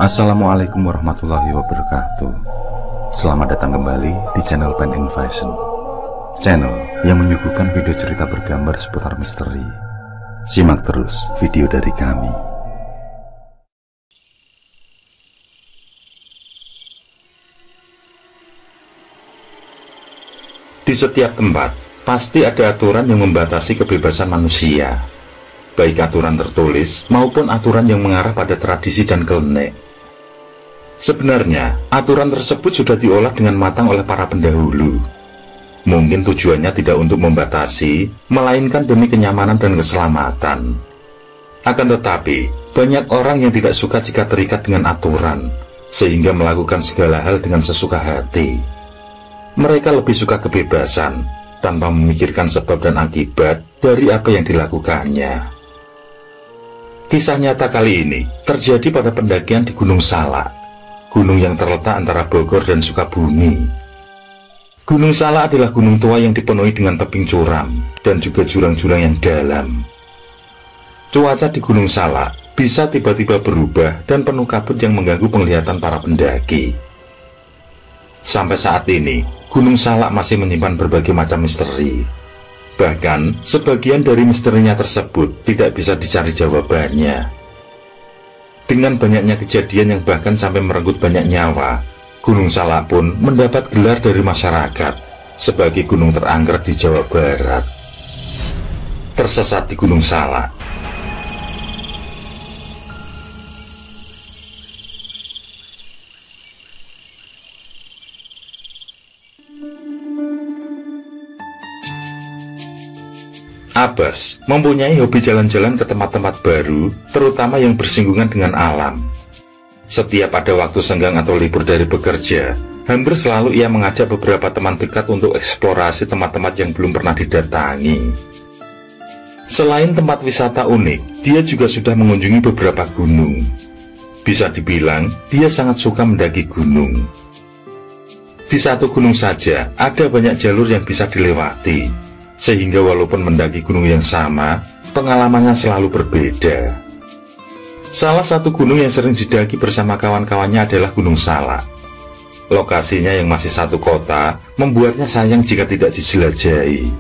Assalamualaikum warahmatullahi wabarakatuh. Selamat datang kembali di channel Pen Invasion, channel yang menyuguhkan video cerita bergambar seputar misteri. Simak terus video dari kami. Di setiap tempat pasti ada aturan yang membatasi kebebasan manusia, baik aturan tertulis maupun aturan yang mengarah pada tradisi dan kelenek. Sebenarnya, aturan tersebut sudah diolah dengan matang oleh para pendahulu. Mungkin tujuannya tidak untuk membatasi, melainkan demi kenyamanan dan keselamatan. Akan tetapi, banyak orang yang tidak suka jika terikat dengan aturan, sehingga melakukan segala hal dengan sesuka hati. Mereka lebih suka kebebasan, tanpa memikirkan sebab dan akibat dari apa yang dilakukannya. Kisah nyata kali ini terjadi pada pendakian di Gunung Salak, gunung yang terletak antara Bogor dan Sukabumi. Gunung Salak adalah gunung tua yang dipenuhi dengan tebing curam dan juga jurang-jurang yang dalam. Cuaca di Gunung Salak bisa tiba-tiba berubah dan penuh kabut yang mengganggu penglihatan para pendaki. Sampai saat ini, Gunung Salak masih menyimpan berbagai macam misteri. Bahkan, sebagian dari misterinya tersebut tidak bisa dicari jawabannya. Dengan banyaknya kejadian yang bahkan sampai merenggut banyak nyawa, Gunung Salak pun mendapat gelar dari masyarakat sebagai gunung terangker di Jawa Barat. Tersesat di Gunung Salak. Abbas mempunyai hobi jalan-jalan ke tempat-tempat baru, terutama yang bersinggungan dengan alam. Setiap ada waktu senggang atau libur dari bekerja, hampir selalu ia mengajak beberapa teman dekat untuk eksplorasi tempat-tempat yang belum pernah didatangi. Selain tempat wisata unik, dia juga sudah mengunjungi beberapa gunung. Bisa dibilang, dia sangat suka mendaki gunung. Di satu gunung saja, ada banyak jalur yang bisa dilewati, sehingga walaupun mendaki gunung yang sama, pengalamannya selalu berbeda. Salah satu gunung yang sering didaki bersama kawan-kawannya adalah Gunung Salak. Lokasinya yang masih satu kota, membuatnya sayang jika tidak dijelajahi.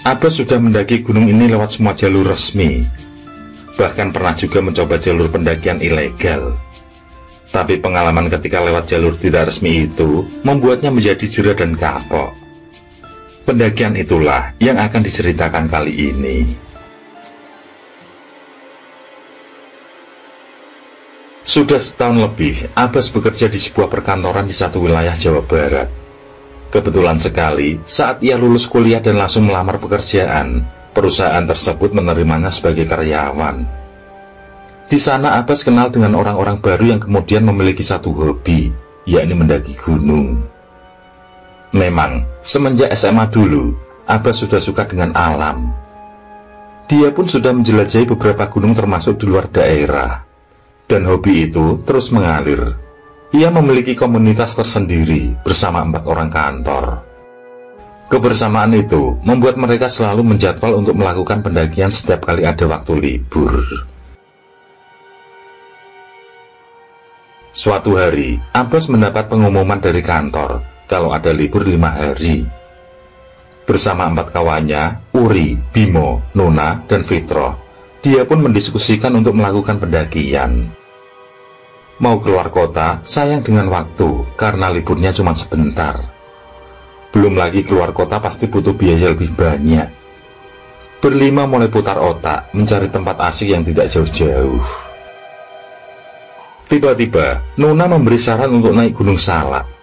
Abbas sudah mendaki gunung ini lewat semua jalur resmi, bahkan pernah juga mencoba jalur pendakian ilegal. Tapi pengalaman ketika lewat jalur tidak resmi itu, membuatnya menjadi jera dan kapok. Pendakian itulah yang akan diceritakan kali ini. Sudah setahun lebih, Abbas bekerja di sebuah perkantoran di satu wilayah Jawa Barat. Kebetulan sekali, saat ia lulus kuliah dan langsung melamar pekerjaan, perusahaan tersebut menerimanya sebagai karyawan. Di sana Abbas kenal dengan orang-orang baru yang kemudian memiliki satu hobi, yakni mendaki gunung. Memang, semenjak SMA dulu, Abbas sudah suka dengan alam. Dia pun sudah menjelajahi beberapa gunung termasuk di luar daerah. Dan hobi itu terus mengalir. Ia memiliki komunitas tersendiri bersama 4 orang kantor. Kebersamaan itu membuat mereka selalu menjadwal untuk melakukan pendakian setiap kali ada waktu libur. Suatu hari, Abbas mendapat pengumuman dari kantor kalau ada libur 5 hari. Bersama 4 kawannya, Uri, Bimo, Nona, dan Fitroh, dia pun mendiskusikan untuk melakukan pendakian. Mau keluar kota, sayang dengan waktu, karena liburnya cuma sebentar. Belum lagi keluar kota pasti butuh biaya lebih banyak. Berlima mulai putar otak, mencari tempat asik yang tidak jauh-jauh. Tiba-tiba, Nona memberi saran untuk naik Gunung Salak.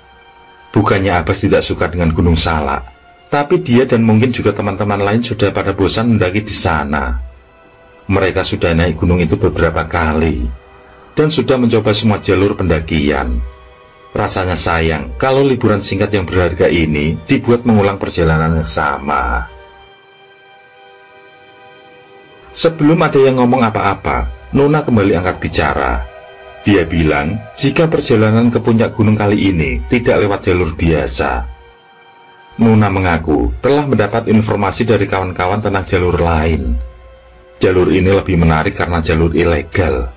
Bukannya Abbas tidak suka dengan Gunung Salak, tapi dia dan mungkin juga teman-teman lain sudah pada bosan mendaki di sana. Mereka sudah naik gunung itu beberapa kali, dan sudah mencoba semua jalur pendakian. Rasanya sayang kalau liburan singkat yang berharga ini dibuat mengulang perjalanan yang sama. Sebelum ada yang ngomong apa-apa, Nona kembali angkat bicara. Dia bilang, jika perjalanan ke puncak gunung kali ini tidak lewat jalur biasa. Nona mengaku telah mendapat informasi dari kawan-kawan tentang jalur lain. Jalur ini lebih menarik karena jalur ilegal.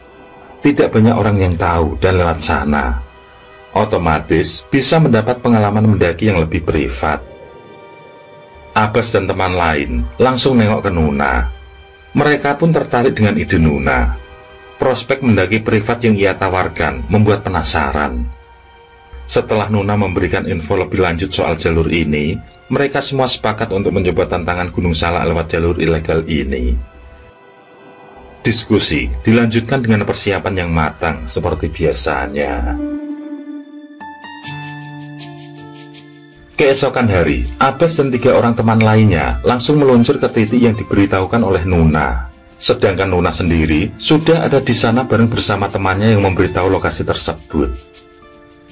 Tidak banyak orang yang tahu dan lewat sana. Otomatis bisa mendapat pengalaman mendaki yang lebih privat. Abbas dan teman lain langsung nengok ke Nuna. Mereka pun tertarik dengan ide Nuna. Prospek mendaki privat yang ia tawarkan membuat penasaran. Setelah Nuna memberikan info lebih lanjut soal jalur ini, mereka semua sepakat untuk mencoba tantangan Gunung Salak lewat jalur ilegal ini. Diskusi dilanjutkan dengan persiapan yang matang seperti biasanya. Keesokan hari, Abbas dan 3 orang teman lainnya langsung meluncur ke titik yang diberitahukan oleh Nuna. Sedangkan Nuna sendiri sudah ada di sana bareng bersama temannya yang memberitahu lokasi tersebut.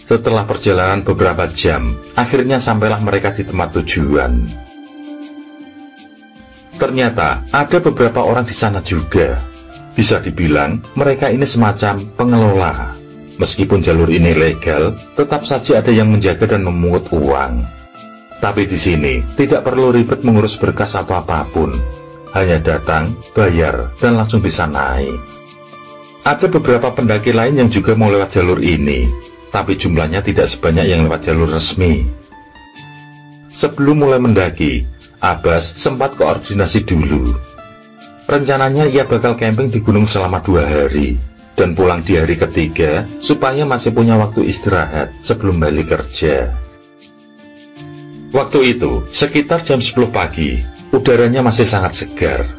Setelah perjalanan beberapa jam, akhirnya sampailah mereka di tempat tujuan. Ternyata ada beberapa orang di sana juga. Bisa dibilang mereka ini semacam pengelola. Meskipun jalur ini legal, tetap saja ada yang menjaga dan memungut uang. Tapi di sini tidak perlu ribet mengurus berkas atau apapun. Hanya datang, bayar, dan langsung bisa naik. Ada beberapa pendaki lain yang juga mau lewat jalur ini, tapi jumlahnya tidak sebanyak yang lewat jalur resmi. Sebelum mulai mendaki, Abbas sempat koordinasi dulu. Rencananya ia bakal camping di gunung selama 2 hari, dan pulang di hari ketiga supaya masih punya waktu istirahat sebelum balik kerja. Waktu itu, sekitar jam 10 pagi, udaranya masih sangat segar.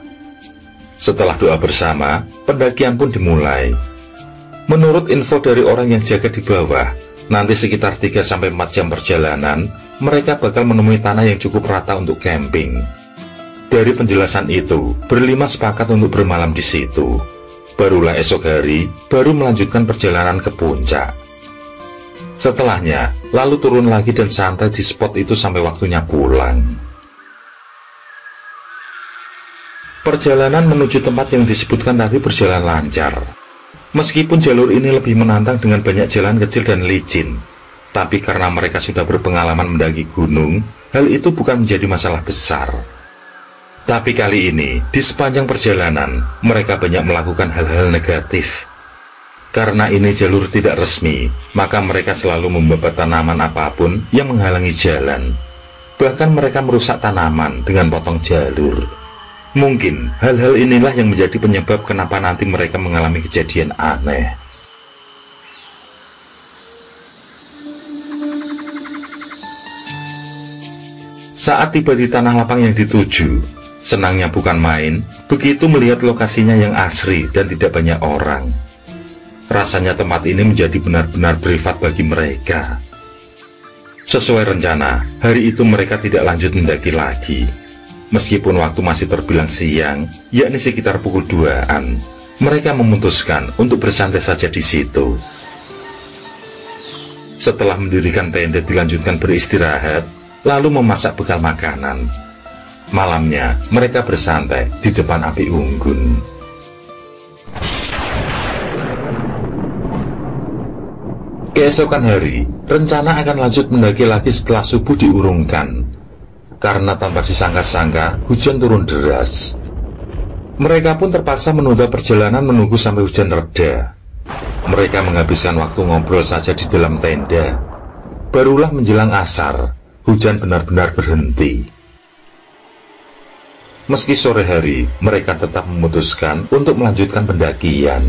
Setelah doa bersama, pendakian pun dimulai. Menurut info dari orang yang jaga di bawah, nanti sekitar 3-4 jam perjalanan, mereka bakal menemui tanah yang cukup rata untuk camping. Dari penjelasan itu, berlima sepakat untuk bermalam di situ. Barulah esok hari, baru melanjutkan perjalanan ke puncak. Setelahnya, lalu turun lagi dan santai di spot itu sampai waktunya pulang. Perjalanan menuju tempat yang disebutkan tadi berjalan lancar. Meskipun jalur ini lebih menantang dengan banyak jalan kecil dan licin, tapi karena mereka sudah berpengalaman mendaki gunung, hal itu bukan menjadi masalah besar. Tapi kali ini, di sepanjang perjalanan, mereka banyak melakukan hal-hal negatif. Karena ini jalur tidak resmi, maka mereka selalu membabat tanaman apapun yang menghalangi jalan. Bahkan mereka merusak tanaman dengan potong jalur. Mungkin hal-hal inilah yang menjadi penyebab kenapa nanti mereka mengalami kejadian aneh. Saat tiba di tanah lapang yang dituju, senangnya bukan main, begitu melihat lokasinya yang asri dan tidak banyak orang. Rasanya tempat ini menjadi benar-benar privat bagi mereka. Sesuai rencana, hari itu mereka tidak lanjut mendaki lagi. Meskipun waktu masih terbilang siang, yakni sekitar pukul 2-an, mereka memutuskan untuk bersantai saja di situ. Setelah mendirikan tenda dilanjutkan beristirahat, lalu memasak bekal makanan. Malamnya, mereka bersantai di depan api unggun. Keesokan hari, rencana akan lanjut mendaki lagi setelah subuh diurungkan. Karena tanpa disangka-sangka, hujan turun deras. Mereka pun terpaksa menunda perjalanan menunggu sampai hujan reda. Mereka menghabiskan waktu ngobrol saja di dalam tenda. Barulah menjelang asar, hujan benar-benar berhenti. Meski sore hari, mereka tetap memutuskan untuk melanjutkan pendakian.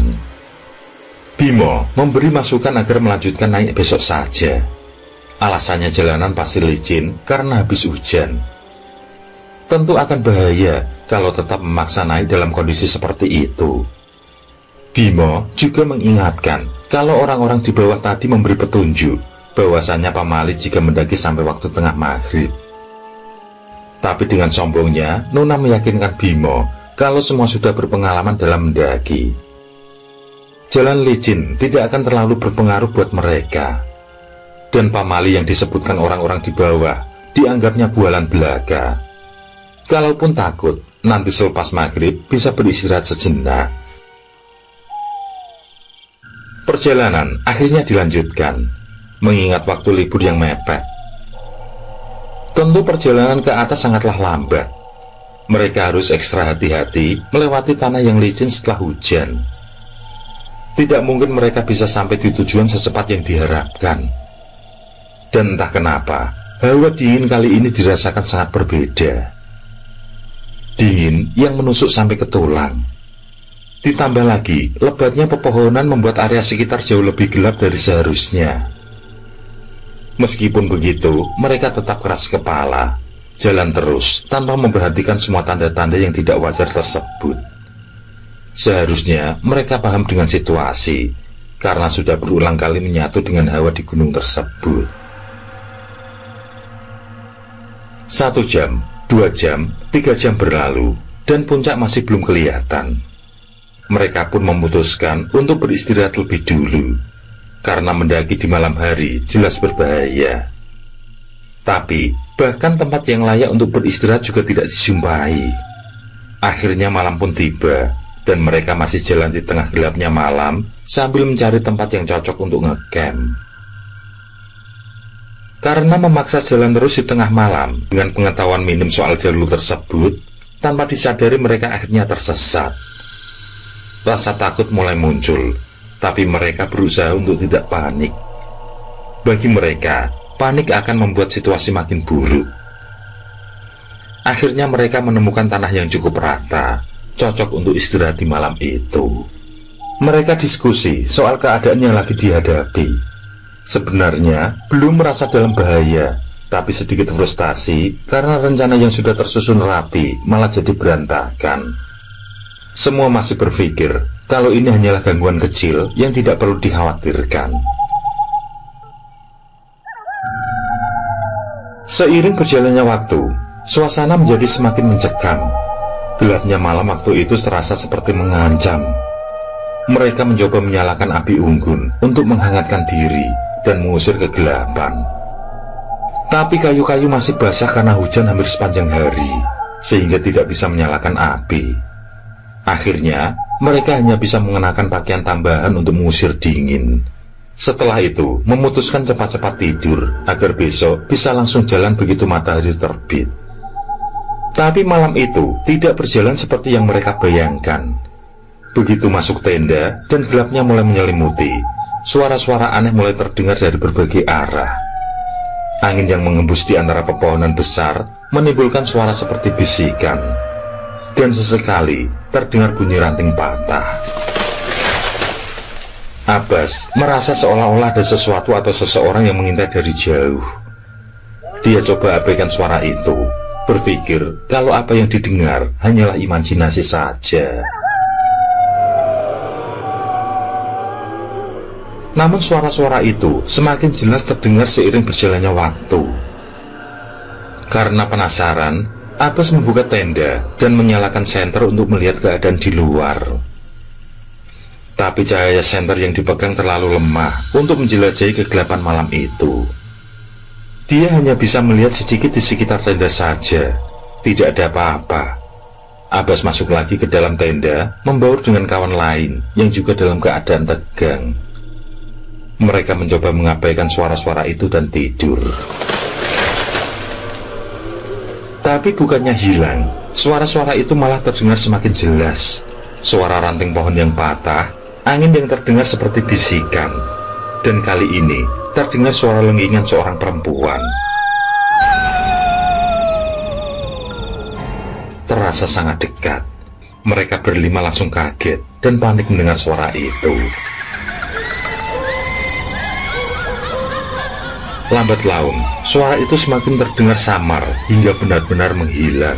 Bimo memberi masukan agar melanjutkan naik besok saja. Alasannya jalanan pasti licin karena habis hujan. Tentu akan bahaya kalau tetap memaksa naik dalam kondisi seperti itu. Bimo juga mengingatkan kalau orang-orang di bawah tadi memberi petunjuk bahwasannya pamali jika mendaki sampai waktu tengah maghrib. Tapi dengan sombongnya, Nuna meyakinkan Bimo kalau semua sudah berpengalaman dalam mendaki. Jalan licin tidak akan terlalu berpengaruh buat mereka. Dan pamali yang disebutkan orang-orang di bawah dianggapnya bualan belaka. Kalaupun takut, nanti selepas maghrib bisa beristirahat sejenak. Perjalanan akhirnya dilanjutkan, mengingat waktu libur yang mepet. Tentu perjalanan ke atas sangatlah lambat. Mereka harus ekstra hati-hati melewati tanah yang licin setelah hujan. Tidak mungkin mereka bisa sampai di tujuan secepat yang diharapkan. Dan entah kenapa, hawa dingin kali ini dirasakan sangat berbeda. Dingin yang menusuk sampai ke tulang. Ditambah lagi, lebatnya pepohonan membuat area sekitar jauh lebih gelap dari seharusnya. Meskipun begitu, mereka tetap keras kepala, jalan terus tanpa memperhatikan semua tanda-tanda yang tidak wajar tersebut. Seharusnya mereka paham dengan situasi, karena sudah berulang kali menyatu dengan hawa di gunung tersebut. 1 jam, 2 jam, 3 jam berlalu, dan puncak masih belum kelihatan. Mereka pun memutuskan untuk beristirahat lebih dulu, karena mendaki di malam hari jelas berbahaya. Tapi, bahkan tempat yang layak untuk beristirahat juga tidak dijumpai. Akhirnya malam pun tiba, dan mereka masih jalan di tengah gelapnya malam sambil mencari tempat yang cocok untuk ngecamp. Karena memaksa jalan terus di tengah malam dengan pengetahuan minim soal jalur tersebut, tanpa disadari mereka akhirnya tersesat. Rasa takut mulai muncul, tapi mereka berusaha untuk tidak panik. Bagi mereka, panik akan membuat situasi makin buruk. Akhirnya mereka menemukan tanah yang cukup rata, cocok untuk istirahat di malam itu. Mereka diskusi soal keadaan yang lagi dihadapi. Sebenarnya belum merasa dalam bahaya, tapi sedikit frustasi karena rencana yang sudah tersusun rapi malah jadi berantakan. Semua masih berpikir kalau ini hanyalah gangguan kecil yang tidak perlu dikhawatirkan. Seiring berjalannya waktu, suasana menjadi semakin mencekam. Gelapnya malam waktu itu terasa seperti mengancam. Mereka mencoba menyalakan api unggun untuk menghangatkan diri dan mengusir kegelapan. Tapi kayu-kayu masih basah karena hujan hampir sepanjang hari, sehingga tidak bisa menyalakan api. Akhirnya, mereka hanya bisa mengenakan pakaian tambahan untuk mengusir dingin. Setelah itu, memutuskan cepat-cepat tidur agar besok bisa langsung jalan begitu matahari terbit. Tapi malam itu tidak berjalan seperti yang mereka bayangkan. Begitu masuk tenda dan gelapnya mulai menyelimuti, suara-suara aneh mulai terdengar dari berbagai arah. Angin yang mengembus di antara pepohonan besar menimbulkan suara seperti bisikan. Dan sesekali terdengar bunyi ranting patah. Abbas merasa seolah-olah ada sesuatu atau seseorang yang mengintai dari jauh. Dia coba abaikan suara itu, berpikir kalau apa yang didengar hanyalah imajinasi saja. Namun suara-suara itu semakin jelas terdengar seiring berjalannya waktu. Karena penasaran, Abbas membuka tenda dan menyalakan senter untuk melihat keadaan di luar. Tapi cahaya senter yang dipegang terlalu lemah untuk menjelajahi kegelapan malam itu. Dia hanya bisa melihat sedikit di sekitar tenda saja. Tidak ada apa-apa. Abbas masuk lagi ke dalam tenda, membaur dengan kawan lain yang juga dalam keadaan tegang. Mereka mencoba mengabaikan suara-suara itu dan tidur. Tapi bukannya hilang, suara-suara itu malah terdengar semakin jelas. Suara ranting pohon yang patah, angin yang terdengar seperti bisikan. Dan kali ini terdengar suara lenggingan seorang perempuan. Terasa sangat dekat. Mereka berlima langsung kaget dan panik mendengar suara itu. Lambat laun, suara itu semakin terdengar samar hingga benar-benar menghilang.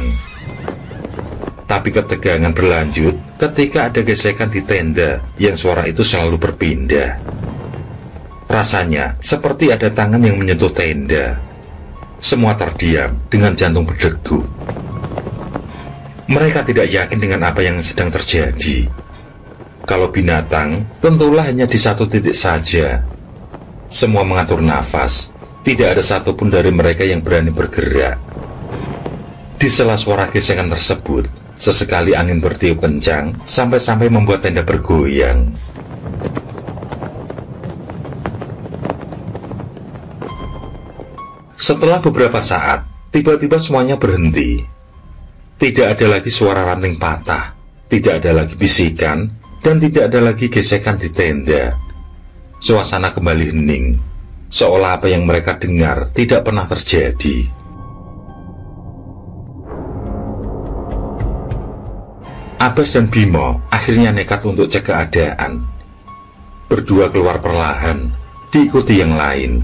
Tapi ketegangan berlanjut ketika ada gesekan di tenda yang suara itu selalu berpindah. Rasanya seperti ada tangan yang menyentuh tenda. Semua terdiam dengan jantung berdegup. Mereka tidak yakin dengan apa yang sedang terjadi. Kalau binatang, tentulah hanya di satu titik saja. Semua mengatur nafas. Tidak ada satupun dari mereka yang berani bergerak. Di sela suara gesekan tersebut, sesekali angin bertiup kencang sampai-sampai membuat tenda bergoyang. Setelah beberapa saat, tiba-tiba semuanya berhenti. Tidak ada lagi suara ranting patah, tidak ada lagi bisikan, dan tidak ada lagi gesekan di tenda. Suasana kembali hening, seolah apa yang mereka dengar tidak pernah terjadi. Abbas dan Bimo akhirnya nekat untuk cek keadaan. Berdua keluar perlahan, diikuti yang lain.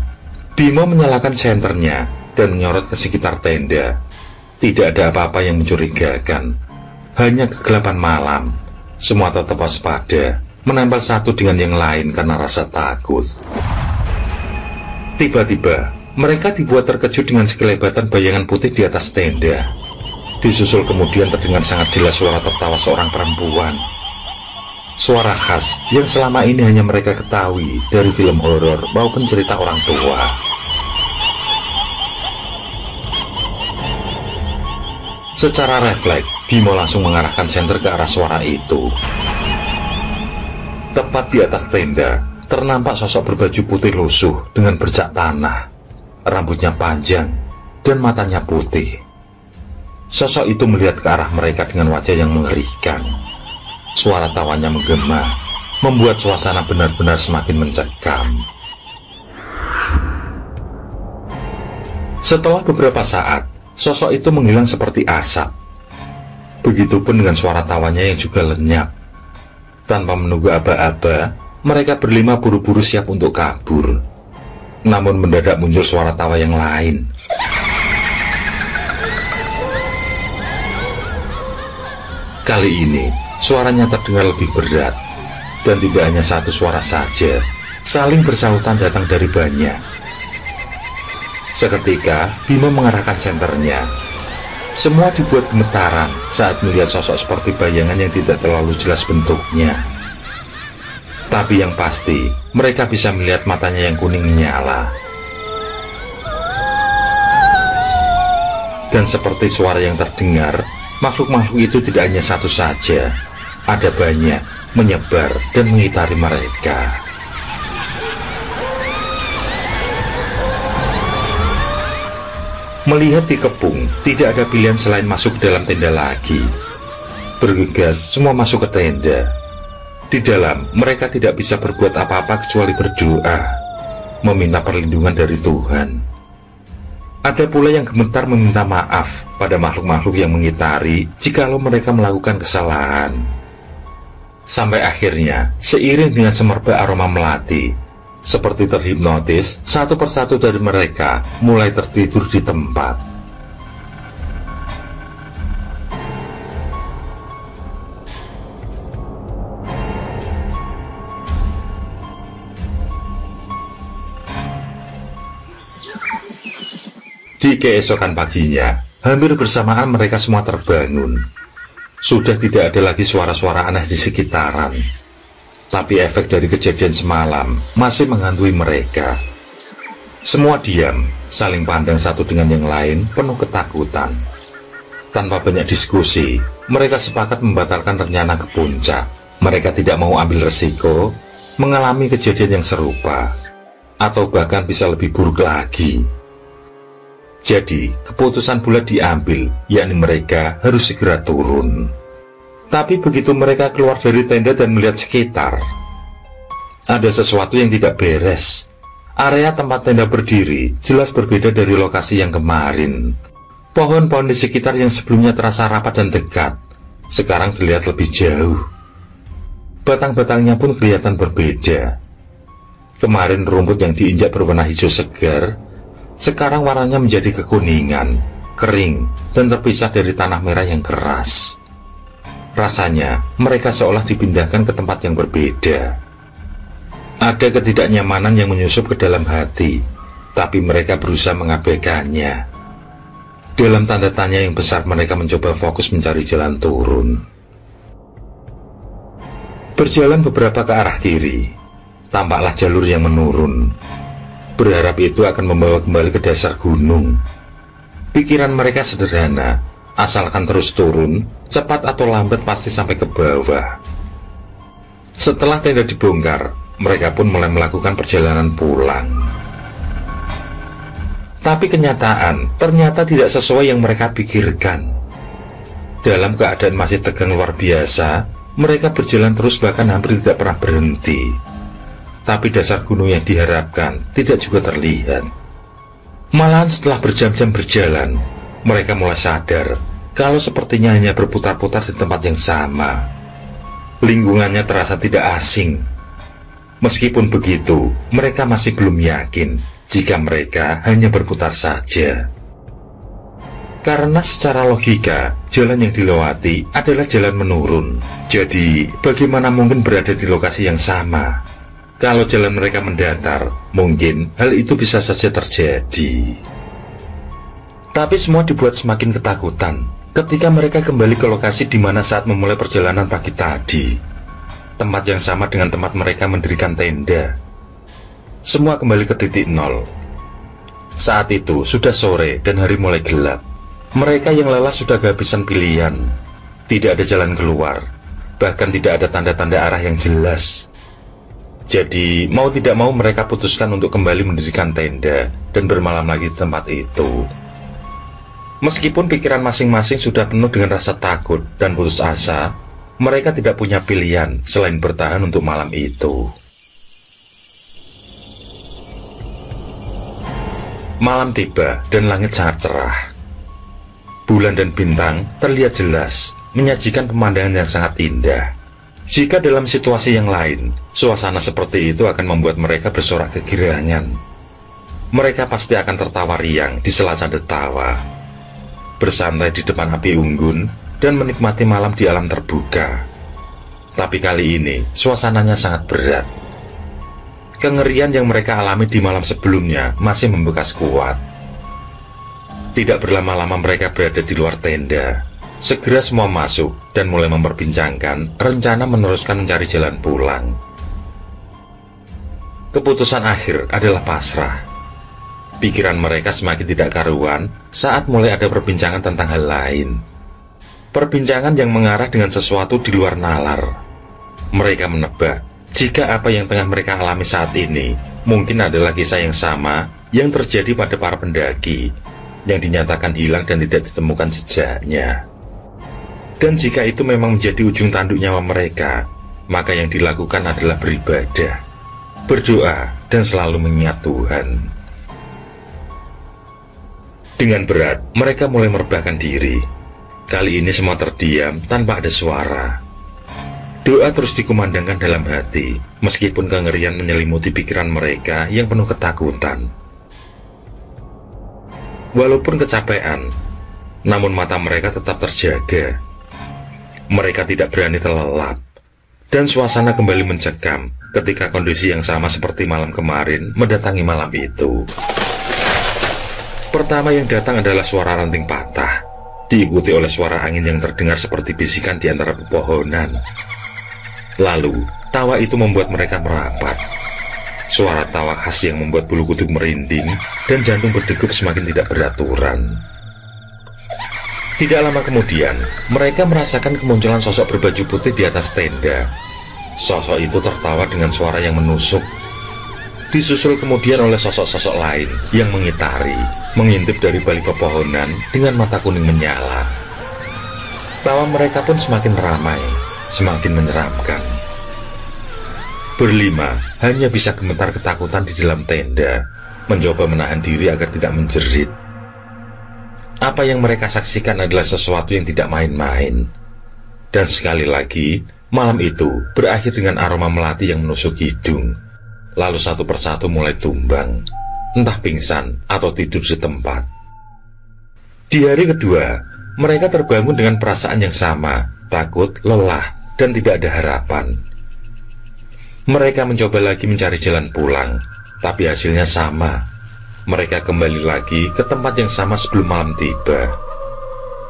Bimo menyalakan senternya dan menyorot ke sekitar tenda. Tidak ada apa-apa yang mencurigakan, hanya kegelapan malam. Semua tetap waspada, menempel satu dengan yang lain karena rasa takut. Tiba-tiba, mereka dibuat terkejut dengan sekelebatan bayangan putih di atas tenda. Disusul kemudian terdengar sangat jelas suara tertawa seorang perempuan. Suara khas yang selama ini hanya mereka ketahui dari film horor maupun cerita orang tua. Secara refleks, Bimo langsung mengarahkan senter ke arah suara itu. Tepat di atas tenda, ternampak sosok berbaju putih lusuh dengan bercak tanah. Rambutnya panjang dan matanya putih. Sosok itu melihat ke arah mereka dengan wajah yang mengerikan. Suara tawanya menggema, membuat suasana benar-benar semakin mencekam. Setelah beberapa saat, sosok itu menghilang seperti asap. Begitupun dengan suara tawanya yang juga lenyap. Tanpa menunggu aba-aba, mereka berlima buru-buru siap untuk kabur. Namun mendadak muncul suara tawa yang lain. Kali ini, suaranya terdengar lebih berat. Dan tidak hanya satu suara saja, saling bersahutan datang dari banyak. Seketika, Bimo mengarahkan senternya. Semua dibuat gemetaran saat melihat sosok seperti bayangan yang tidak terlalu jelas bentuknya. Tapi yang pasti, mereka bisa melihat matanya yang kuning menyala. Dan seperti suara yang terdengar, makhluk-makhluk itu tidak hanya satu saja. Ada banyak, menyebar dan mengitari mereka. Melihat dikepung, tidak ada pilihan selain masuk ke dalam tenda lagi. Bergegas, semua masuk ke tenda. Di dalam, mereka tidak bisa berbuat apa-apa kecuali berdoa, meminta perlindungan dari Tuhan. Ada pula yang gemetar meminta maaf pada makhluk-makhluk yang mengitari jikalau mereka melakukan kesalahan. Sampai akhirnya, seiring dengan semerbak aroma melati, seperti terhipnotis, satu persatu dari mereka mulai tertidur di tempat. Di keesokan paginya, hampir bersamaan mereka semua terbangun. Sudah tidak ada lagi suara-suara aneh di sekitaran. Tapi efek dari kejadian semalam masih menghantui mereka. Semua diam, saling pandang satu dengan yang lain, penuh ketakutan. Tanpa banyak diskusi, mereka sepakat membatalkan rencana ke puncak. Mereka tidak mau ambil resiko, mengalami kejadian yang serupa, atau bahkan bisa lebih buruk lagi. Jadi, keputusan bulat diambil, yakni mereka harus segera turun. Tapi begitu mereka keluar dari tenda dan melihat sekitar, ada sesuatu yang tidak beres. Area tempat tenda berdiri jelas berbeda dari lokasi yang kemarin. Pohon-pohon di sekitar yang sebelumnya terasa rapat dan dekat, sekarang terlihat lebih jauh. Batang-batangnya pun kelihatan berbeda. Kemarin rumput yang diinjak berwarna hijau segar, sekarang warnanya menjadi kekuningan, kering, dan terpisah dari tanah merah yang keras. Rasanya mereka seolah dipindahkan ke tempat yang berbeda. Ada ketidaknyamanan yang menyusup ke dalam hati, tapi mereka berusaha mengabaikannya. Dalam tanda tanya yang besar, mereka mencoba fokus mencari jalan turun. Berjalan beberapa ke arah kiri, tampaklah jalur yang menurun. Berharap itu akan membawa kembali ke dasar gunung. Pikiran mereka sederhana, asalkan terus turun, cepat atau lambat pasti sampai ke bawah. Setelah tenda dibongkar, mereka pun mulai melakukan perjalanan pulang. Tapi kenyataan ternyata tidak sesuai yang mereka pikirkan. Dalam keadaan masih tegang luar biasa, mereka berjalan terus bahkan hampir tidak pernah berhenti. Tapi dasar gunung yang diharapkan tidak juga terlihat. Malahan setelah berjam-jam berjalan, mereka mulai sadar kalau sepertinya hanya berputar-putar di tempat yang sama. Lingkungannya terasa tidak asing. Meskipun begitu, mereka masih belum yakin jika mereka hanya berputar saja. Karena secara logika, jalan yang dilewati adalah jalan menurun. Jadi, bagaimana mungkin berada di lokasi yang sama? Kalau jalan mereka mendatar, mungkin hal itu bisa saja terjadi. Tapi semua dibuat semakin ketakutan ketika mereka kembali ke lokasi di mana saat memulai perjalanan pagi tadi. Tempat yang sama dengan tempat mereka mendirikan tenda. Semua kembali ke titik nol. Saat itu sudah sore dan hari mulai gelap. Mereka yang lelah sudah kehabisan pilihan. Tidak ada jalan keluar. Bahkan tidak ada tanda-tanda arah yang jelas. Jadi, mau tidak mau mereka putuskan untuk kembali mendirikan tenda dan bermalam lagi di tempat itu. Meskipun pikiran masing-masing sudah penuh dengan rasa takut dan putus asa, mereka tidak punya pilihan selain bertahan untuk malam itu. Malam tiba dan langit sangat cerah. Bulan dan bintang terlihat jelas, menyajikan pemandangan yang sangat indah. Jika dalam situasi yang lain, suasana seperti itu akan membuat mereka bersorak kegirangan. Mereka pasti akan tertawa riang di sela canda tawa, bersantai di depan api unggun, dan menikmati malam di alam terbuka. Tapi kali ini, suasananya sangat berat. Kengerian yang mereka alami di malam sebelumnya masih membekas kuat. Tidak berlama-lama mereka berada di luar tenda. Segera semua masuk dan mulai memperbincangkan rencana meneruskan mencari jalan pulang. Keputusan akhir adalah pasrah. Pikiran mereka semakin tidak karuan saat mulai ada perbincangan tentang hal lain. Perbincangan yang mengarah dengan sesuatu di luar nalar. Mereka menebak jika apa yang tengah mereka alami saat ini mungkin adalah kisah yang sama yang terjadi pada para pendaki yang dinyatakan hilang dan tidak ditemukan jejaknya. Dan jika itu memang menjadi ujung tanduk nyawa mereka, maka yang dilakukan adalah beribadah, berdoa, dan selalu mengingat Tuhan. Dengan berat, mereka mulai merebahkan diri. Kali ini semua terdiam tanpa ada suara. Doa terus dikumandangkan dalam hati, meskipun kengerian menyelimuti pikiran mereka yang penuh ketakutan. Walaupun kecapean, namun mata mereka tetap terjaga. Mereka tidak berani terlelap, dan suasana kembali mencekam ketika kondisi yang sama seperti malam kemarin mendatangi malam itu. Pertama yang datang adalah suara ranting patah, diikuti oleh suara angin yang terdengar seperti bisikan di antara pepohonan. Lalu, tawa itu membuat mereka merapat. Suara tawa khas yang membuat bulu kuduk merinding dan jantung berdegup semakin tidak beraturan. Tidak lama kemudian, mereka merasakan kemunculan sosok berbaju putih di atas tenda. Sosok itu tertawa dengan suara yang menusuk. Disusul kemudian oleh sosok-sosok lain yang mengitari, mengintip dari balik pepohonan dengan mata kuning menyala. Tawa mereka pun semakin ramai, semakin menyeramkan. Berlima hanya bisa gemetar ketakutan di dalam tenda, mencoba menahan diri agar tidak menjerit. Apa yang mereka saksikan adalah sesuatu yang tidak main-main. Dan sekali lagi, malam itu berakhir dengan aroma melati yang menusuk hidung. Lalu satu persatu mulai tumbang, entah pingsan atau tidur di tempat. Di hari kedua, mereka terbangun dengan perasaan yang sama, takut, lelah, dan tidak ada harapan. Mereka mencoba lagi mencari jalan pulang, tapi hasilnya sama. Mereka kembali lagi ke tempat yang sama sebelum malam tiba.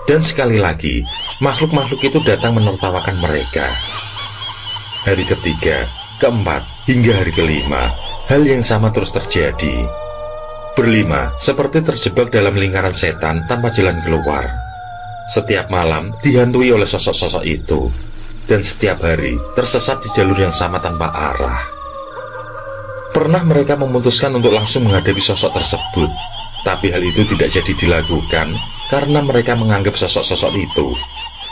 Dan sekali lagi, makhluk-makhluk itu datang menertawakan mereka. Hari ketiga, keempat, hingga hari kelima, hal yang sama terus terjadi. Berlima seperti terjebak dalam lingkaran setan tanpa jalan keluar. Setiap malam dihantui oleh sosok-sosok itu, dan setiap hari tersesat di jalur yang sama tanpa arah. Pernah mereka memutuskan untuk langsung menghadapi sosok tersebut, tapi hal itu tidak jadi dilakukan karena mereka menganggap sosok-sosok itu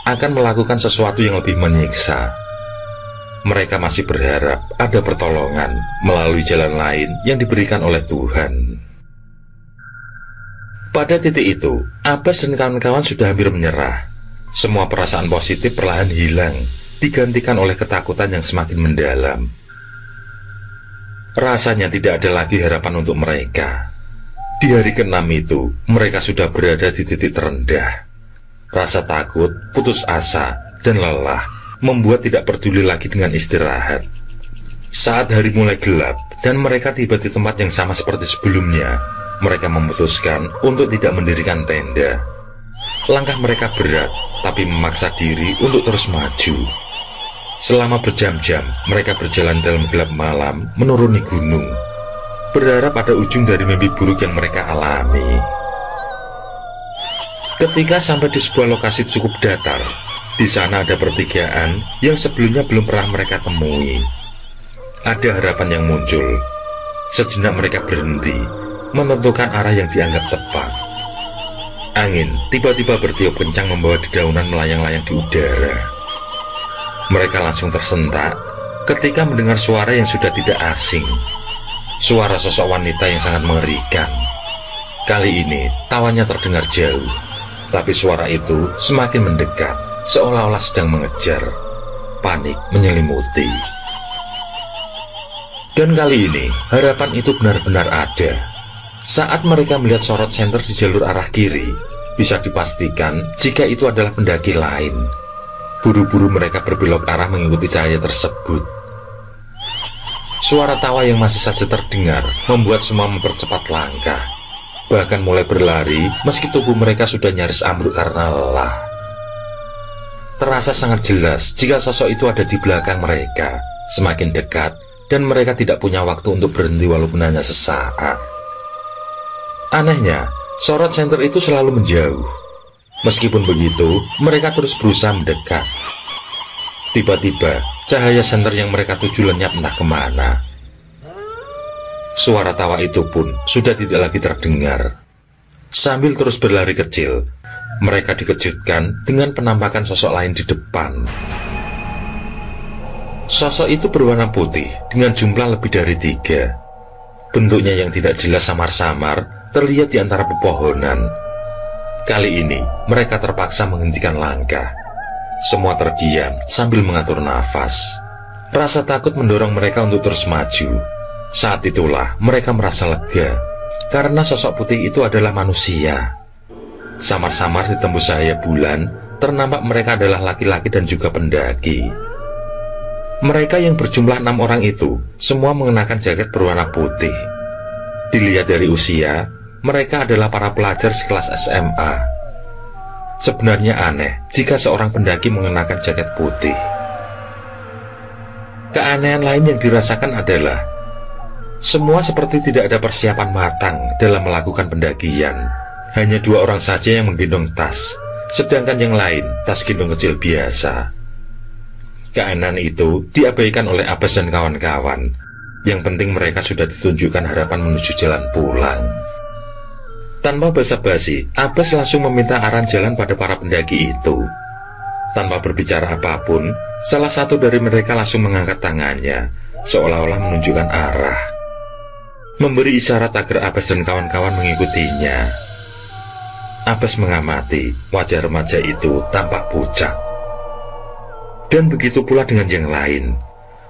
akan melakukan sesuatu yang lebih menyiksa. Mereka masih berharap ada pertolongan melalui jalan lain yang diberikan oleh Tuhan. Pada titik itu, Abbas dan kawan-kawan sudah hampir menyerah. Semua perasaan positif perlahan hilang, digantikan oleh ketakutan yang semakin mendalam. Rasanya tidak ada lagi harapan untuk mereka. Di hari ke-6 itu, mereka sudah berada di titik terendah. Rasa takut, putus asa, dan lelah membuat tidak peduli lagi dengan istirahat. Saat hari mulai gelap dan mereka tiba di tempat yang sama seperti sebelumnya, mereka memutuskan untuk tidak mendirikan tenda. Langkah mereka berat, tapi memaksa diri untuk terus maju. Selama berjam-jam, mereka berjalan dalam gelap malam menuruni gunung, berharap ada ujung dari mimpi buruk yang mereka alami. Ketika sampai di sebuah lokasi cukup datar, di sana ada pertigaan yang sebelumnya belum pernah mereka temui. Ada harapan yang muncul. Sejenak mereka berhenti, menentukan arah yang dianggap tepat. Angin tiba-tiba bertiup kencang membawa dedaunan melayang-layang di udara. Mereka langsung tersentak ketika mendengar suara yang sudah tidak asing. Suara sosok wanita yang sangat mengerikan. Kali ini tawanya terdengar jauh, tapi suara itu semakin mendekat, seolah-olah sedang mengejar. Panik menyelimuti. Dan kali ini harapan itu benar-benar ada. Saat mereka melihat sorot senter di jalur arah kiri, bisa dipastikan jika itu adalah pendaki lain. Buru-buru mereka berbelok arah mengikuti cahaya tersebut. Suara tawa yang masih saja terdengar membuat semua mempercepat langkah, bahkan mulai berlari meski tubuh mereka sudah nyaris ambruk karena lelah. Terasa sangat jelas jika sosok itu ada di belakang mereka, semakin dekat, dan mereka tidak punya waktu untuk berhenti walaupun hanya sesaat. Anehnya, sorot senter itu selalu menjauh. Meskipun begitu, mereka terus berusaha mendekat. Tiba-tiba, cahaya senter yang mereka tuju lenyap entah kemana. Suara tawa itu pun sudah tidak lagi terdengar. Sambil terus berlari kecil, mereka dikejutkan dengan penampakan sosok lain di depan. Sosok itu berwarna putih dengan jumlah lebih dari 3. Bentuknya yang tidak jelas samar-samar terlihat di antara pepohonan. Kali ini mereka terpaksa menghentikan langkah. Semua terdiam sambil mengatur nafas. Rasa takut mendorong mereka untuk terus maju. Saat itulah mereka merasa lega, karena sosok putih itu adalah manusia. Samar-samar ditembus cahaya bulan, ternampak mereka adalah laki-laki dan juga pendaki. Mereka yang berjumlah 6 orang itu semua mengenakan jaket berwarna putih. Dilihat dari usia, mereka adalah para pelajar sekelas SMA. Sebenarnya aneh jika seorang pendaki mengenakan jaket putih. Keanehan lain yang dirasakan adalah semua seperti tidak ada persiapan matang dalam melakukan pendakian. Hanya 2 orang saja yang menggendong tas, sedangkan yang lain tas gendong kecil biasa. Keanehan itu diabaikan oleh Abbas dan kawan-kawan. Yang penting mereka sudah ditunjukkan harapan menuju jalan pulang. Tanpa basa-basi, Abbas langsung meminta arahan jalan pada para pendaki itu. Tanpa berbicara apapun, salah satu dari mereka langsung mengangkat tangannya, seolah-olah menunjukkan arah, memberi isyarat agar Abbas dan kawan-kawan mengikutinya. Abbas mengamati wajah remaja itu tampak pucat. Dan begitu pula dengan yang lain.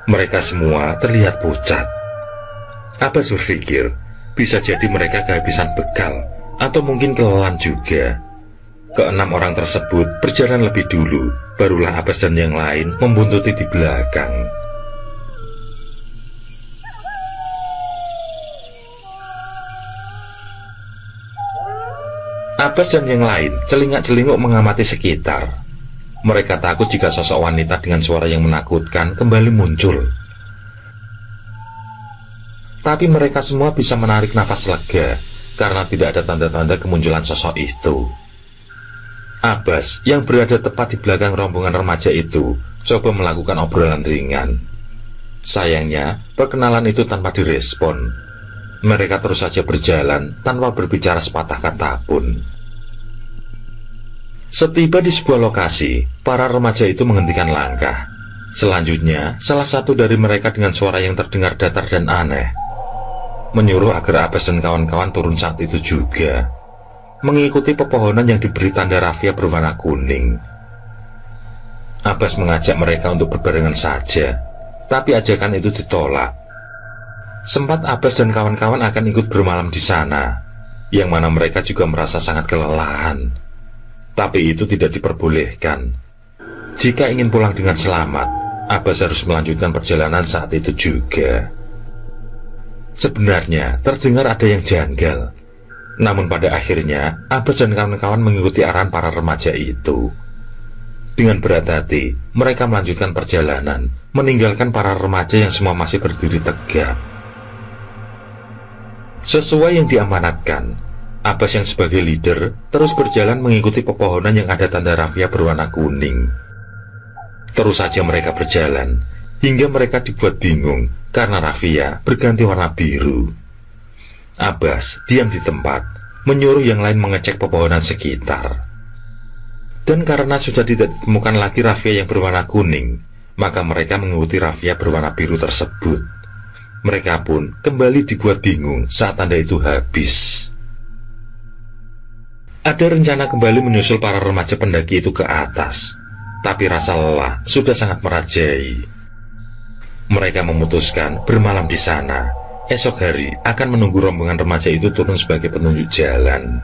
Mereka semua terlihat pucat. Abbas berpikir, bisa jadi mereka kehabisan bekal, atau mungkin kelelahan juga. Ke-6 orang tersebut berjalan lebih dulu, barulah Abbas dan yang lain membuntuti di belakang. Abbas dan yang lain celingak-celinguk mengamati sekitar. Mereka takut jika sosok wanita dengan suara yang menakutkan kembali muncul. Tapi mereka semua bisa menarik nafas lega karena tidak ada tanda-tanda kemunculan sosok itu. Abbas yang berada tepat di belakang rombongan remaja itu coba melakukan obrolan ringan. Sayangnya, perkenalan itu tanpa direspon. Mereka terus saja berjalan tanpa berbicara sepatah kata pun. Setiba di sebuah lokasi, para remaja itu menghentikan langkah. Selanjutnya, salah satu dari mereka dengan suara yang terdengar datar dan aneh menyuruh agar Abbas dan kawan-kawan turun saat itu juga, mengikuti pepohonan yang diberi tanda rafia berwarna kuning. Abbas mengajak mereka untuk berbarengan saja, tapi ajakan itu ditolak. Sempat Abbas dan kawan-kawan akan ikut bermalam di sana, yang mana mereka juga merasa sangat kelelahan. Tapi itu tidak diperbolehkan. Jika ingin pulang dengan selamat, Abbas harus melanjutkan perjalanan saat itu juga. Sebenarnya terdengar ada yang janggal. Namun pada akhirnya Abbas dan kawan-kawan mengikuti arahan para remaja itu. Dengan berat hati, mereka melanjutkan perjalanan, meninggalkan para remaja yang semua masih berdiri tegak. Sesuai yang diamanatkan, Abbas yang sebagai leader terus berjalan mengikuti pepohonan yang ada tanda rafia berwarna kuning. Terus saja mereka berjalan, hingga mereka dibuat bingung karena rafia berganti warna biru. Abbas diam di tempat, menyuruh yang lain mengecek pepohonan sekitar. Dan karena sudah tidak ditemukan lagi rafia yang berwarna kuning, maka mereka mengikuti rafia berwarna biru tersebut. Mereka pun kembali dibuat bingung saat tanda itu habis. Ada rencana kembali menyusul para remaja pendaki itu ke atas, tapi rasa lelah sudah sangat merajai. Mereka memutuskan bermalam di sana. Esok hari akan menunggu rombongan remaja itu turun sebagai penunjuk jalan.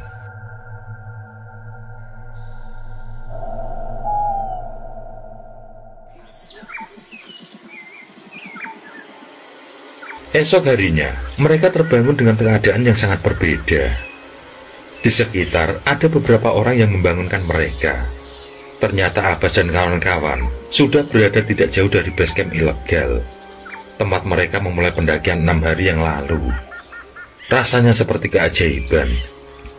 Esok harinya, mereka terbangun dengan keadaan yang sangat berbeda. Di sekitar ada beberapa orang yang membangunkan mereka. Ternyata Abbas dan kawan-kawan sudah berada tidak jauh dari base camp ilegal, tempat mereka memulai pendakian 6 hari yang lalu. Rasanya seperti keajaiban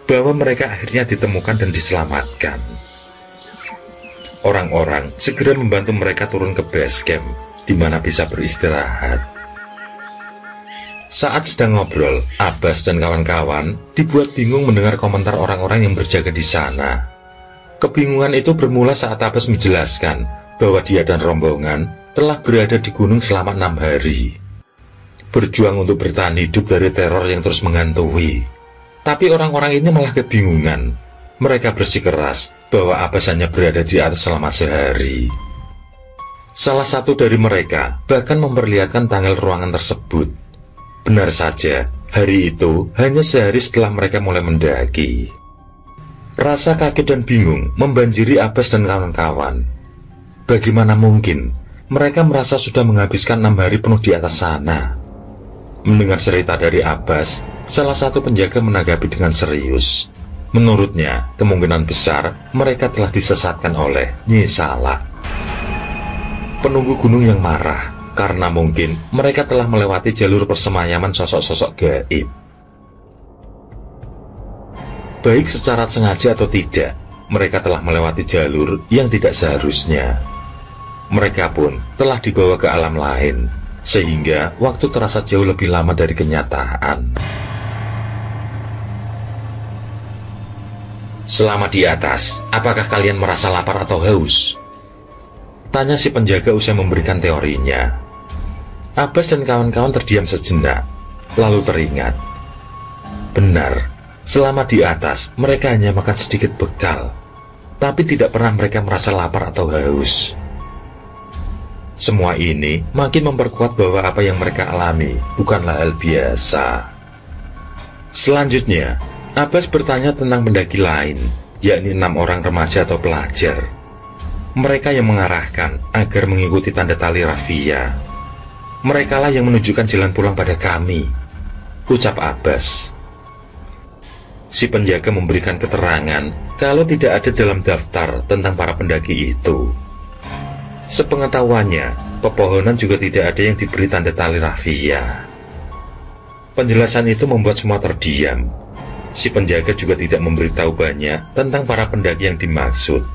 bahwa mereka akhirnya ditemukan dan diselamatkan. Orang-orang segera membantu mereka turun ke base camp, di mana bisa beristirahat. Saat sedang ngobrol, Abbas dan kawan-kawan dibuat bingung mendengar komentar orang-orang yang berjaga di sana. Kebingungan itu bermula saat Abbas menjelaskan bahwa dia dan rombongan telah berada di gunung selama 6 hari, berjuang untuk bertahan hidup dari teror yang terus menghantui. Tapi orang-orang ini malah kebingungan. Mereka bersikeras bahwa Abbas hanya berada di atas selama sehari. Salah satu dari mereka bahkan memperlihatkan tanggal ruangan tersebut. Benar saja, hari itu hanya sehari setelah mereka mulai mendaki. Rasa kaget dan bingung membanjiri Abbas dan kawan-kawan. Bagaimana mungkin mereka merasa sudah menghabiskan 6 hari penuh di atas sana? Mendengar cerita dari Abbas, salah satu penjaga menanggapi dengan serius. Menurutnya, kemungkinan besar mereka telah disesatkan oleh Nyi Salak, penunggu gunung yang marah karena mungkin mereka telah melewati jalur persemayaman sosok-sosok gaib. Baik secara sengaja atau tidak, mereka telah melewati jalur yang tidak seharusnya. Mereka pun telah dibawa ke alam lain, sehingga waktu terasa jauh lebih lama dari kenyataan. Selama di atas, apakah kalian merasa lapar atau haus? Tanya si penjaga usai memberikan teorinya. Abbas dan kawan-kawan terdiam sejenak, lalu teringat. Benar, selama di atas mereka hanya makan sedikit bekal, tapi tidak pernah mereka merasa lapar atau haus. Semua ini makin memperkuat bahwa apa yang mereka alami bukanlah hal biasa. Selanjutnya, Abbas bertanya tentang pendaki lain, yakni 6 orang remaja atau pelajar. Mereka yang mengarahkan agar mengikuti tanda tali rafia. Merekalah yang menunjukkan jalan pulang pada kami, ucap Abbas. Si penjaga memberikan keterangan kalau tidak ada dalam daftar tentang para pendaki itu. Sepengetahuannya, pepohonan juga tidak ada yang diberi tanda tali rafia. Penjelasan itu membuat semua terdiam. Si penjaga juga tidak memberitahu banyak tentang para pendaki yang dimaksud.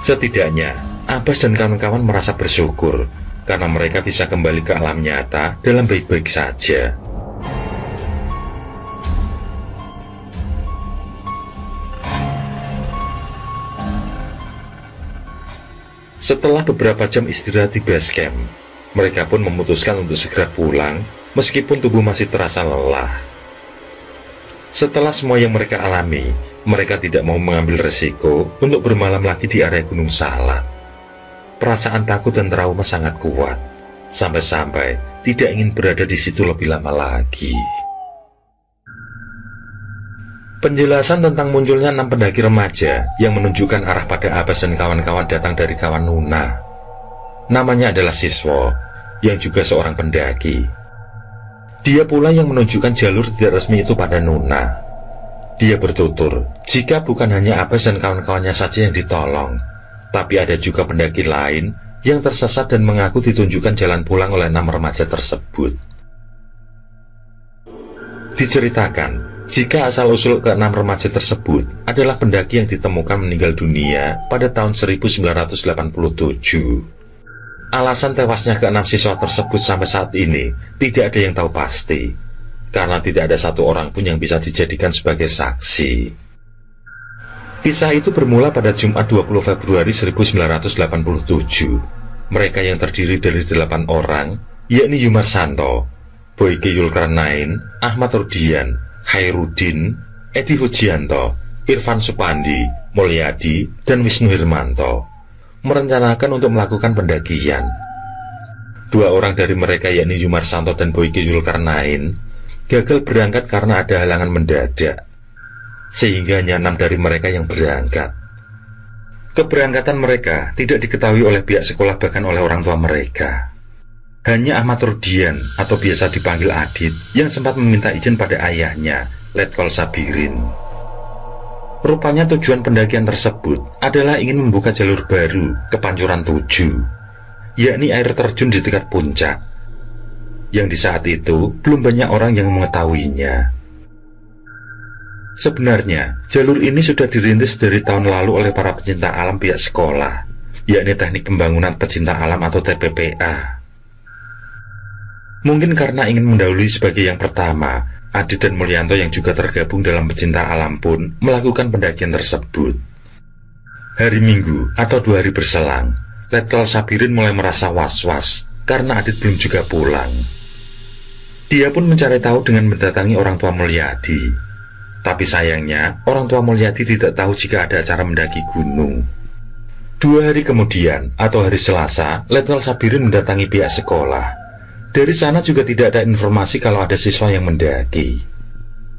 Setidaknya, Abbas dan kawan-kawan merasa bersyukur karena mereka bisa kembali ke alam nyata dalam baik-baik saja. Setelah beberapa jam istirahat di base camp, mereka pun memutuskan untuk segera pulang meskipun tubuh masih terasa lelah. Setelah semua yang mereka alami, mereka tidak mau mengambil resiko untuk bermalam lagi di area Gunung Salak. Perasaan takut dan trauma sangat kuat, sampai-sampai tidak ingin berada di situ lebih lama lagi. Penjelasan tentang munculnya 6 pendaki remaja yang menunjukkan arah pada Abbas dan kawan-kawan datang dari kawan Nuna. Namanya adalah Siswo, yang juga seorang pendaki. Dia pula yang menunjukkan jalur tidak resmi itu pada Nuna. Dia bertutur, jika bukan hanya Abbas dan kawan-kawannya saja yang ditolong, tapi ada juga pendaki lain yang tersesat dan mengaku ditunjukkan jalan pulang oleh 6 remaja tersebut. Diceritakan, jika asal-usul ke-6 remaja tersebut adalah pendaki yang ditemukan meninggal dunia pada tahun 1987. Alasan tewasnya ke-6 siswa tersebut sampai saat ini tidak ada yang tahu pasti, karena tidak ada satu orang pun yang bisa dijadikan sebagai saksi. Kisah itu bermula pada Jumat 20 Februari 1987. Mereka yang terdiri dari 8 orang, yakni Yumar Santo, Boyke Yulkarnain, Ahmad Rudian, Hairudin, Edi Fujianto, Irfan Supandi, Mulyadi, dan Wisnu Hirmanto merencanakan untuk melakukan pendakian. 2 orang dari mereka yakni Yumar Santo dan Boyke Yulkarnain gagal berangkat karena ada halangan mendadak, sehingga hanya 6 dari mereka yang berangkat. Keberangkatan mereka tidak diketahui oleh pihak sekolah bahkan oleh orang tua mereka. Hanya Ahmad Rudian atau biasa dipanggil Adit yang sempat meminta izin pada ayahnya, Letkol Sabirin. Rupanya tujuan pendakian tersebut adalah ingin membuka jalur baru ke Pancuran 7, yakni air terjun di tingkat puncak, yang di saat itu belum banyak orang yang mengetahuinya. Sebenarnya, jalur ini sudah dirintis dari tahun lalu oleh para pecinta alam pihak sekolah, yakni Teknik Pembangunan Pecinta Alam atau TPPA. Mungkin karena ingin mendahului sebagai yang pertama, Adit dan Mulyanto yang juga tergabung dalam pecinta alam pun melakukan pendakian tersebut. Hari Minggu atau 2 hari berselang, Letkol Sabirin mulai merasa was-was karena Adit belum juga pulang. Dia pun mencari tahu dengan mendatangi orang tua Mulyadi. Tapi sayangnya, orang tua Mulyadi tidak tahu jika ada acara mendaki gunung. 2 hari kemudian, atau hari Selasa, Letkol Sabirin mendatangi pihak sekolah. Dari sana juga tidak ada informasi kalau ada siswa yang mendaki.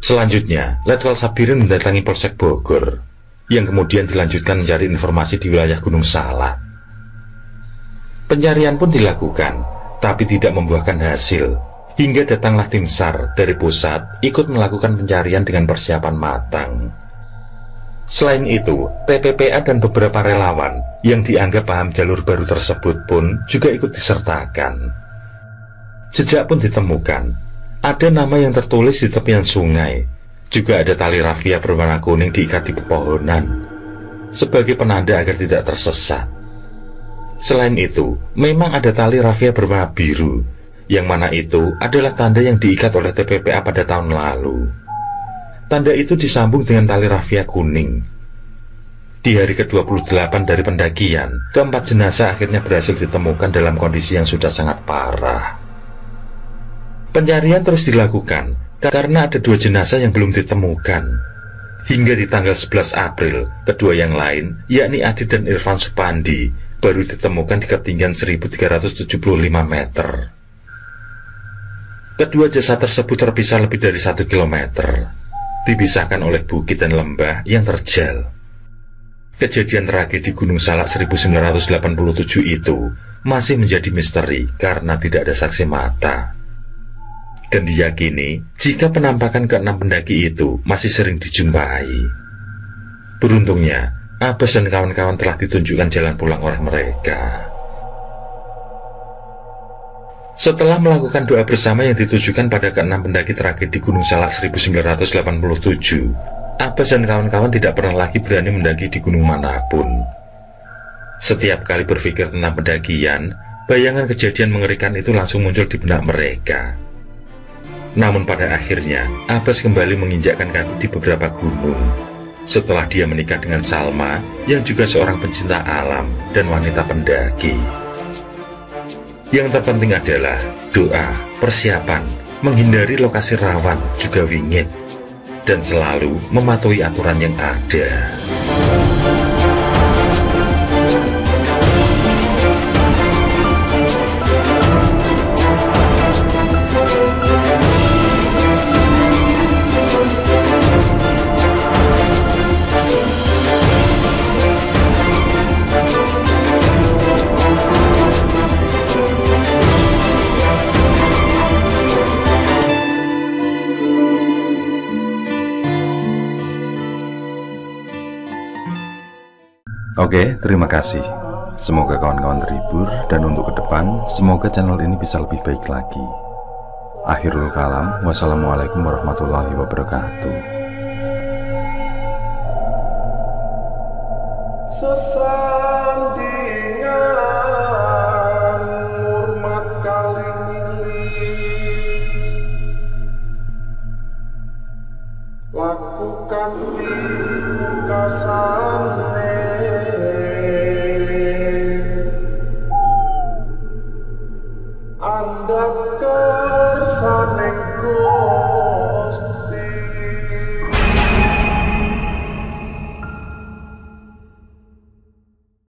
Selanjutnya, Letkol Sabirin mendatangi Polsek Bogor, yang kemudian dilanjutkan mencari informasi di wilayah Gunung Salak. Pencarian pun dilakukan, tapi tidak membuahkan hasil, hingga datanglah tim SAR dari pusat ikut melakukan pencarian dengan persiapan matang. Selain itu, TPPA dan beberapa relawan yang dianggap paham jalur baru tersebut pun juga ikut disertakan. Jejak pun ditemukan. Ada nama yang tertulis di tepian sungai. Juga ada tali rafia berwarna kuning diikat di pepohonan, sebagai penanda agar tidak tersesat. Selain itu, memang ada tali rafia berwarna biru, yang mana itu adalah tanda yang diikat oleh TPPA pada tahun lalu. Tanda itu disambung dengan tali rafia kuning. Di hari ke-28 dari pendakian, keempat jenazah akhirnya berhasil ditemukan dalam kondisi yang sudah sangat parah. Pencarian terus dilakukan karena ada 2 jenazah yang belum ditemukan. Hingga di tanggal 11 April, kedua yang lain, yakni Adit dan Irfan Supandi, baru ditemukan di ketinggian 1375 meter. Kedua jasad tersebut terpisah lebih dari 1 kilometer, dipisahkan oleh bukit dan lembah yang terjal. Kejadian tragedi Gunung Salak 1987 itu masih menjadi misteri karena tidak ada saksi mata. Dan diyakini jika penampakan ke-6 pendaki itu masih sering dijumpai. Beruntungnya, Abbas dan kawan-kawan telah ditunjukkan jalan pulang oleh mereka. Setelah melakukan doa bersama yang ditujukan pada ke-6 pendaki tragedi Gunung Salak 1987, Abbas dan kawan-kawan tidak pernah lagi berani mendaki di gunung manapun. Setiap kali berpikir tentang pendakian, bayangan kejadian mengerikan itu langsung muncul di benak mereka. Namun pada akhirnya, Abbas kembali menginjakkan kaki di beberapa gunung. setelah dia menikah dengan Salma yang juga seorang pencinta alam dan wanita pendaki. Yang terpenting adalah doa, persiapan, menghindari lokasi rawan juga wingit, dan selalu mematuhi aturan yang ada. Oke, terima kasih. Semoga kawan-kawan terhibur, dan untuk ke depan, semoga channel ini bisa lebih baik lagi. Akhirul kalam, wassalamualaikum warahmatullahi wabarakatuh. Sesandingan hormat kali lakukan di muka sana.